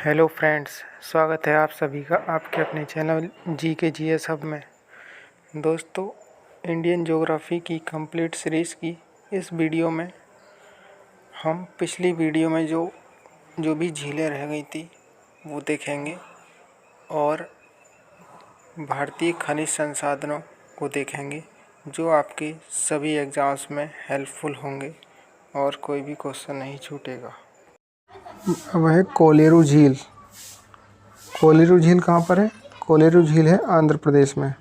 Hello friends, स्वागत है आप सभी का आपके अपने चैनल GK GS हब में। दोस्तों, इंडियन ज्योग्राफी की कंप्लीट सीरीज़ की इस वीडियो में हम पिछली वीडियो में जो भी झीलें रह गई थी वो देखेंगे और भारतीय खनिज संसाधनों को देखेंगे जो आपके सभी एग्ज़ाम्स में हेल्पफुल होंगे और कोई भी क्वेश्चन नहीं छूटेगा। अब है कोलेरू झील। कोलेरू झील कहाँ पर है? कोलेरू झील है आंध्र प्रदेश में।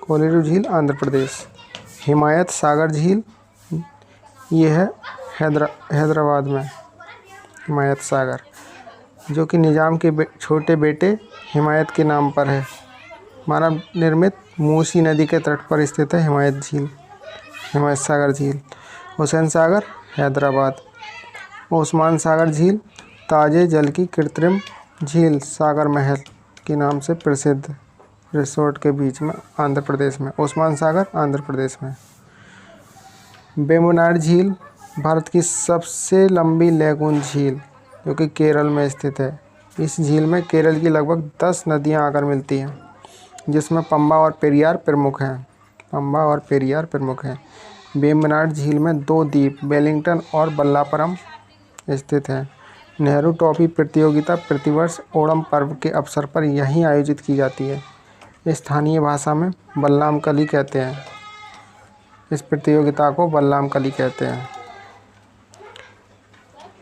कोलेरू झील आंध्र प्रदेश। हिमायत सागर झील ये है हैदराबाद में। हिमायत सागर जो कि निजाम के छोटे बेटे हिमायत के नाम पर है। मानव निर्मित मूसी नदी के तट पर स्थित है हिमायत झील, हिमायत सागर झील। हुसैन सागर हैदराबाद। ओस्मान सागर झील ताजे जल की कृत्रिम झील सागर महल के नाम से प्रसिद्ध, रिसोर्ट के बीच में आंध्र प्रदेश में। ओस्मान सागर आंध्र प्रदेश में। वेम्बनाड झील भारत की सबसे लंबी लैगून झील जो कि केरल में स्थित है। इस झील में केरल की लगभग 10 नदियां आकर मिलती हैं, जिसमें पंबा और पेरियार प्रमुख हैं। पंबा और पेरियार प्रमुख हैं। वेम्बनाड झील में 2 द्वीप वेलिंगटन और बल्लापरम स्थित हैं। नेहरू ट्रॉफी प्रतियोगिता प्रतिवर्ष ओणम पर्व के अवसर पर यहीं आयोजित की जाती है। स्थानीय भाषा में बल्लाम कली कहते हैं। इस प्रतियोगिता को बल्लाम कली कहते हैं।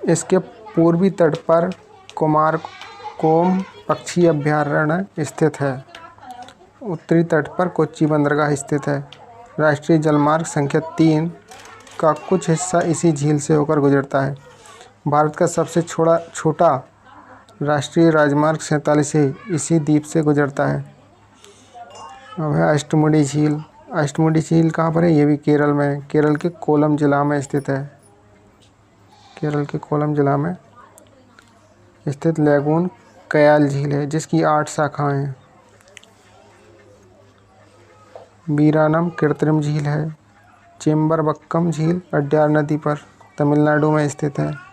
इसके पूर्वी तट पर कुमारकोम पक्षी अभयारण्य स्थित है। उत्तरी तट पर कोच्चि बंदरगाह स्थित है। राष्ट्रीय जलमार्ग संख्या 3 का कुछ हिस्सा इसी झील से होकर गुजरता है। भारत का सबसे छोटा राष्ट्रीय राजमार्ग 47 इसी द्वीप से गुजरता है। अब है अष्टमुडी झील। अष्टमुडी झील कहाँ पर है? ये भी केरल में है। केरल के कोल्लम जिला में स्थित है। केरल के कोल्लम जिला में स्थित लैगून कयाल झील है, जिसकी 8 शाखाएं हैं। वीरानम कृत्रिम झील है। चेम्बरबक्कम झील अड्यार नदी पर तमिलनाडु में स्थित है।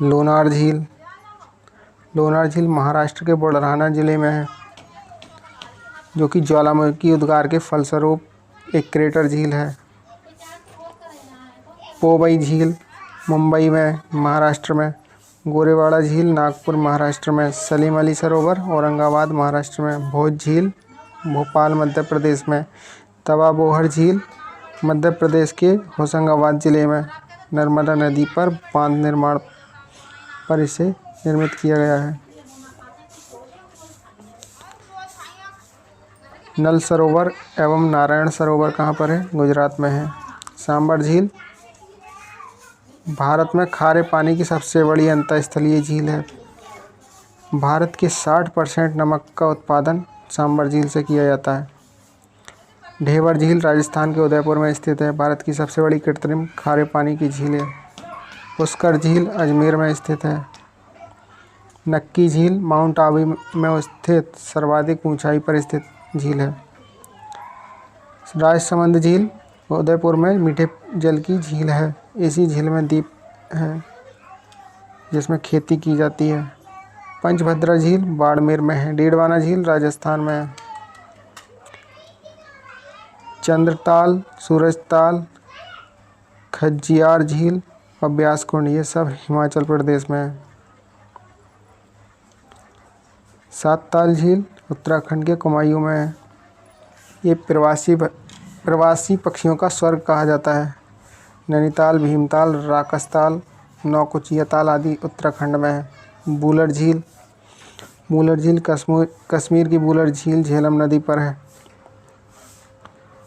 लोनार झील। लोनार झील महाराष्ट्र के बुलढाना जिले में है, जो कि ज्वालामुखी उद्गार के फलस्वरूप एक क्रेटर झील है। पोवई झील मुंबई में महाराष्ट्र में। गोरेवाड़ा झील नागपुर महाराष्ट्र में। सलीम अली सरोवर औरंगाबाद महाराष्ट्र में। भोज झील भोपाल मध्य प्रदेश में। तवा बोहर झील मध्य प्रदेश के होशंगाबाद जिले में। नर्मदा नदी पर बांध निर्माण पर इसे निर्मित किया गया है। नल सरोवर एवं नारायण सरोवर कहाँ पर है? गुजरात में है। सांबर झील भारत में खारे पानी की सबसे बड़ी अंतःस्थलीय झील है। भारत के 60% नमक का उत्पादन सांबर झील से किया जाता है। ढेबर झील राजस्थान के उदयपुर में स्थित है। भारत की सबसे बड़ी कृत्रिम खारे पानी की झील है। पुष्कर झील अजमेर में स्थित है। नक्की झील माउंट आबू में स्थित सर्वाधिक ऊंचाई पर स्थित झील है। राजसमंद झील उदयपुर में मीठे जल की झील है। इसी झील में द्वीप है जिसमें खेती की जाती है। पंचभद्रा झील बाड़मेर में है। डीडवाना झील राजस्थान में है। चंद्रताल, सूरजताल, खज्जियार झील और ब्यास कुंड ये सब हिमाचल प्रदेश में है। सातताल झील उत्तराखंड के कुमायूं में है। ये प्रवासी पक्षियों का स्वर्ग कहा जाता है। नैनीताल, भीमताल, राकसताल, नौकुचिया ताल आदि उत्तराखंड में है। बूलर झील कश्मीर की बूलर झील झेलम नदी पर है।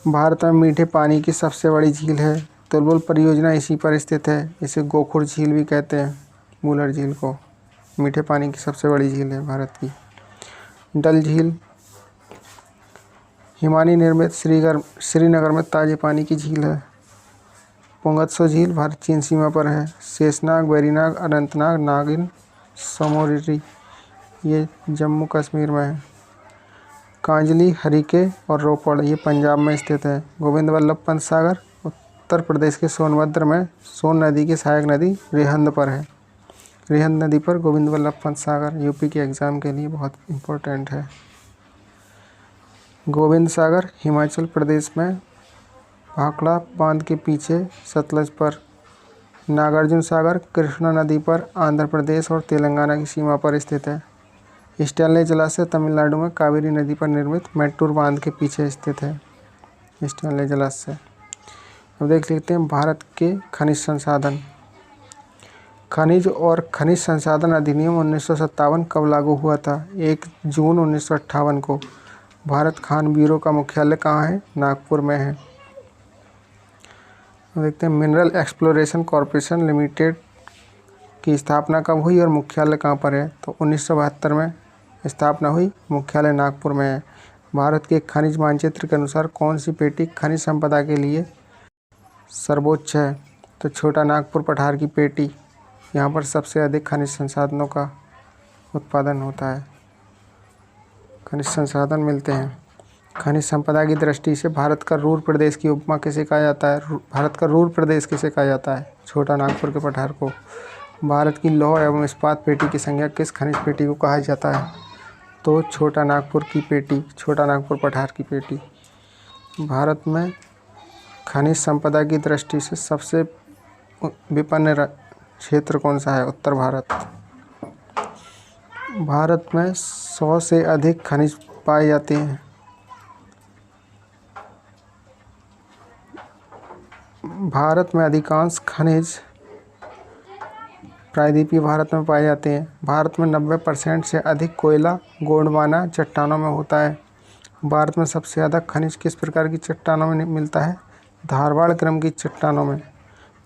भारत में मीठे पानी की सबसे बड़ी झील है। तुलबुल परियोजना इसी पर स्थित है। इसे गोखुर झील भी कहते हैं। बूलर झील को मीठे पानी की सबसे बड़ी झील है भारत की। डल झील हिमानी निर्मित श्रीनगर में ताजे पानी की झील है। पुंगत्सो झील भारत चीन सीमा पर है। शेषनाग, वेरीनाग, अनंतनाग, नागिन, सोमोरिरी ये जम्मू कश्मीर में है। कांजली, हरिके और रोपड़ ये पंजाब में स्थित है। गोविंद वल्लभ पंत सागर उत्तर प्रदेश के सोनभद्र में सोन नदी की सहायक नदी रिहंद पर है। रिहंद नदी पर गोविंद वल्लभ पंत सागर यूपी के एग्ज़ाम के लिए बहुत इम्पोर्टेंट है। गोविंद सागर हिमाचल प्रदेश में भाखड़ा बांध के पीछे सतलज पर। नागार्जुन सागर कृष्णा नदी पर आंध्र प्रदेश और तेलंगाना की सीमा पर स्थित है। स्टैनली जलाशय तमिलनाडु में कावेरी नदी पर निर्मित मैट्टूर बांध के पीछे स्थित है स्टैनली जलाशय। अब देख लेते हैं भारत के खनिज संसाधन। खनिज और खनिज संसाधन अधिनियम 1957 कब लागू हुआ था? 1 जून 1958 को। भारत खान ब्यूरो का मुख्यालय कहाँ है? नागपुर में है। देखते हैं मिनरल एक्सप्लोरेशन कॉरपोरेशन लिमिटेड की स्थापना कब हुई और मुख्यालय कहाँ पर है? तो 1972 में स्थापना हुई, मुख्यालय नागपुर में है। भारत के खनिज मानचित्र के अनुसार कौन सी पेटी खनिज संपदा के लिए सर्वोच्च है? तो छोटा नागपुर पठार की पेटी, यहाँ पर सबसे अधिक खनिज संसाधनों का उत्पादन होता है, खनिज संसाधन मिलते हैं। खनिज संपदा की दृष्टि से भारत का रूर प्रदेश की उपमा किसे कहा जाता है? भारत का रूर प्रदेश किसे कहा जाता है? छोटा नागपुर के पठार को। भारत की लौह एवं इस्पात पेटी की संज्ञा किस खनिज पेटी को कहा जाता है? तो छोटा नागपुर की पेटी, छोटा नागपुर पठार की पेटी। भारत में खनिज संपदा की दृष्टि से सबसे विपन्न क्षेत्र कौन सा है? उत्तर भारत। भारत में 100 से अधिक खनिज पाए जाते हैं। भारत में अधिकांश खनिज प्रायद्वीपीय भारत में पाए जाते हैं। भारत में 90% से अधिक कोयला गोंडवाना चट्टानों में होता है। भारत में सबसे ज़्यादा खनिज किस प्रकार की चट्टानों में मिलता है? धारवाड़ क्रम की चट्टानों में।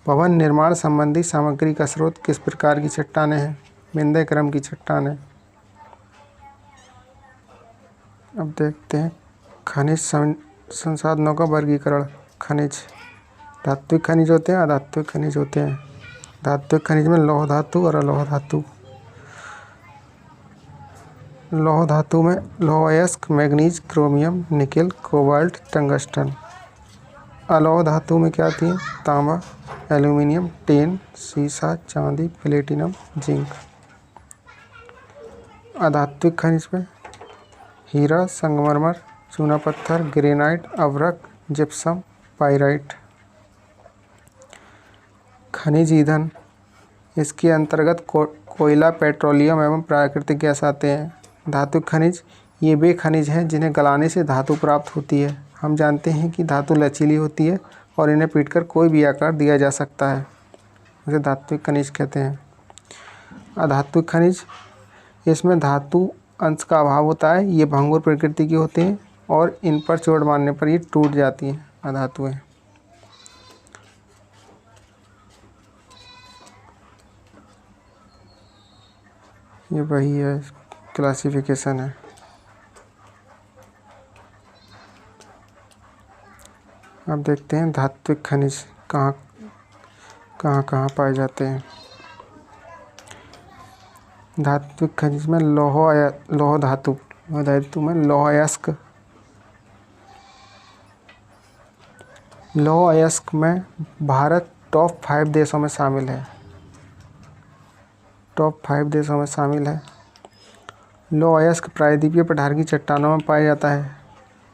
भवन निर्माण संबंधी सामग्री का स्रोत किस प्रकार की चट्टानें हैं? विंध्य क्रम की चट्टानें। अब देखते हैं खनिज संसाधनों का वर्गीकरण। खनिज धात्विक खनिज होते हैं, अधात्विक खनिज होते हैं। धात्विक खनिज में लौह धातु और अलोह धातु। लौह धातु में लौह अयस्क, manganese, chromium, nickel, cobalt, tungsten. अलोह धातु में क्या थी? तांबा, एल्यूमिनियम, टिन, सीसा, चांदी, प्लेटिनम, जिंक। अधात्विक खनिज में हीरा, संगमरमर, चूना पत्थर, ग्रेनाइट, अभ्रक, जिप्सम, पाइराइट। खनिज ईंधन, इसके अंतर्गत कोयला, पेट्रोलियम एवं प्राकृतिक गैस आते हैं। धातुक खनिज, ये वे खनिज हैं जिन्हें गलाने से धातु प्राप्त होती है। हम जानते हैं कि धातु लचीली होती है और इन्हें पीटकर कोई भी आकार दिया जा सकता है, इसे धात्विक खनिज कहते हैं। अधात्विक खनिज, इसमें धातु अंश का अभाव होता है, ये भंगुर प्रकृति की होते हैं और इन पर चोट मारने पर ये टूट जाती हैं, अधातुएं। ये वही है, क्लासिफिकेशन है। अब देखते हैं धात्विक खनिज कहाँ पाए जाते हैं। धात्विक खनिज में लौह धातु में लौह अयस्क। लौह अयस्क में भारत टॉप 5 देशों में शामिल है। टॉप 5 देशों में शामिल है। लौह अयस्क प्रायद्वीपीय पठार की चट्टानों में पाया जाता है।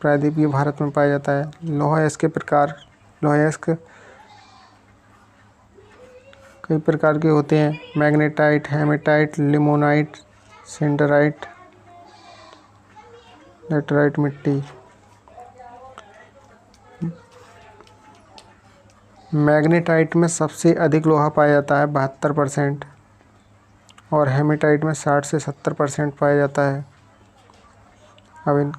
प्रायद्वीपीय भारत में पाया जाता है। लौह अयस्क के प्रकार, लौह अयस्क कई प्रकार के होते हैं। मैग्नेटाइट, हेमेटाइट, लिमोनाइट, सिंडराइट, लेटराइट मिट्टी। मैग्नेटाइट में सबसे अधिक लोहा पाया जाता है 72% और हेमेटाइट में 60 से 70% पाया जाता है। अब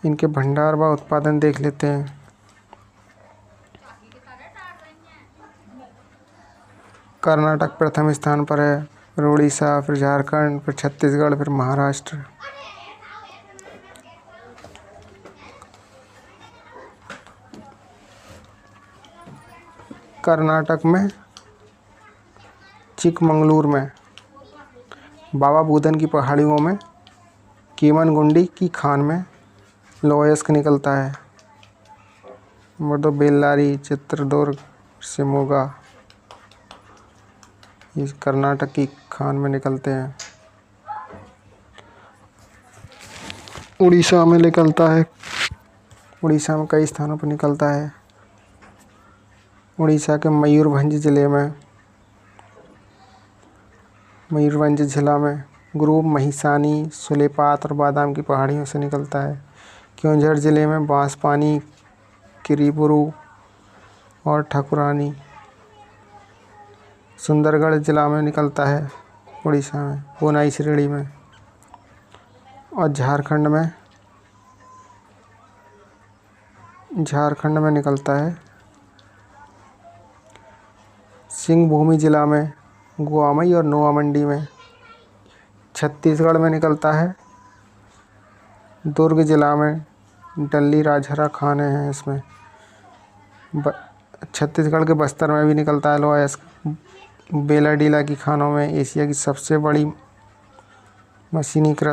इनके भंडार व उत्पादन देख लेते हैं। कर्नाटक प्रथम स्थान पर है, फिर उड़ीसा, फिर झारखंड, फिर छत्तीसगढ़, फिर महाराष्ट्र। कर्नाटक में चिकमंगलूर में बाबा बुदन की पहाड़ियों में कीमनगुंडी की खान में लौह अयस्क निकलता है। नंबर 2 बेल्लारी, चित्रदुर्ग, शिमोगा, ये कर्नाटक की खान में निकलते हैं। उड़ीसा में निकलता है, उड़ीसा में कई स्थानों पर निकलता है। उड़ीसा के मयूरभंज जिले में, मयूरभंज जिला में ग्रुप महिसानी, सुलेपात और बादाम की पहाड़ियों से निकलता है। केओंझर जिले में बांसपानी, किरीबुरु और ठकुरानी। सुंदरगढ़ जिला में निकलता है उड़ीसा में, कोनाई श्रेणी में। और झारखंड में निकलता है सिंहभूमि जिला में, गुआमई और नोआमंडी में। छत्तीसगढ़ में निकलता है दुर्ग जिला में, डल्ली राजहरा खाने हैं इसमें। छत्तीसगढ़ के बस्तर में भी निकलता है लोअस्क। बेलाडीला की खानों में एशिया की सबसे बड़ी मशीनीकृत